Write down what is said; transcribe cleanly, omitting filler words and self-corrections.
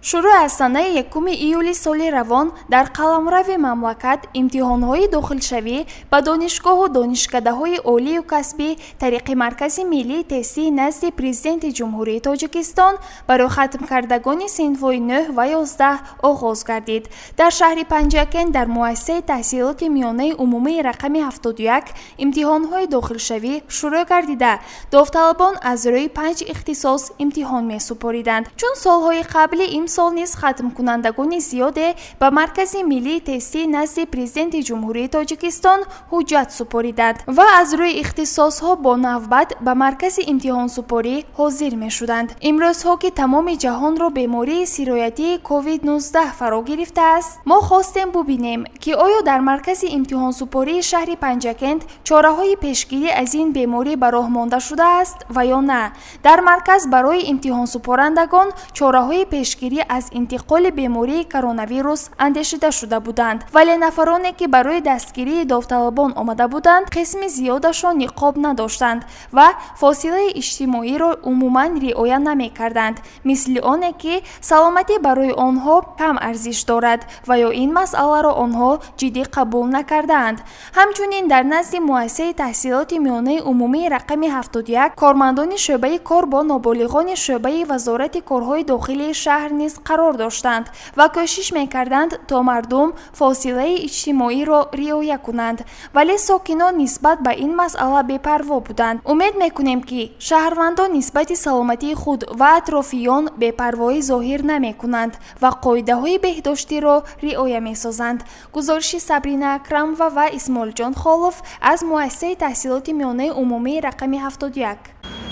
шуруъ аз санаи 1 июли соли равон дар қаламрави мамлакат имтиҳонҳои дохилшавӣ ба донишгоҳу донишкадаҳои олию касбӣ тариқи маркази миллии тестии назди президенти ҷумҳурии Тоҷикистон барои хатмкардагони синфҳои 9 ва 11 оғоз гардид. Дар шаҳри Панҷакен дар муассисаи таҳсилоти миёнаи умумии рақами 71 имтиҳонҳои дохилшавӣ шурӯъ гардида, довталабон аз рӯи 5 ихтисос имтиҳон месупориданд. Чун солҳои қабли имсол низ хатмкунандагони зиёде ба маркази миллии тестии назди президенти ҷумҳурии Тоҷикистон ҳуҷҷат супориданд ва аз рӯи ихтисосҳо бо навбат ба маркази имтиҳонсупорӣ ҳозир мешуданд. Имрӯзҳо ки тамоми ҷаҳонро бемории сироятии COVID-19 фаро гирифтааст, мо хостем бубинем ки оё дар маркази имтиҳонсупории шаҳри Панҷакент чораҳои пешгирӣ аз ин беморӣ ба роҳ монда шудааст ва ё на. Дар марказ барои имтиҳонсупорандагон чораҳои пешгирӣ аз интиқоли бемории коронавирус андешида шуда буданд, вале нафароне ки барои дастгирии довталабон омада буданд, қисми зиёдашон ниқоб надоштанд ва фосилаи иҷтимоиро умуман риоя намекарданд, мисли оне ки саломатӣ барои онҳо кам арзиш дорад ва ё ин масъаларо онҳо ҷиддӣ қабул накардаанд. Ҳамчунин дар назди муассисаи таҳсилоти миёнаи умумии рақами 71 кормандони шӯъбаи кор бо ноболиғони шӯъбаи вазорати корҳои дохилии шаҳр низ қарор доштанд ва кӯшиш мекарданд то мардум фосилаи иҷтимоиро риоя кунанд, вале сокинон нисбат ба ин масъала бепарво буданд. умед мекунем ки шаҳрвандон нисбати саломатии худ ва атрофиён бепарвоӣ зоҳир намекунанд ва қоидаҳои беҳдоштиро риоя месозанд. гузориши Сабрина Акрамова ва Исмоилҷон Холов аз муассисаи таҳсилоти миёнаи умумии рақами 71.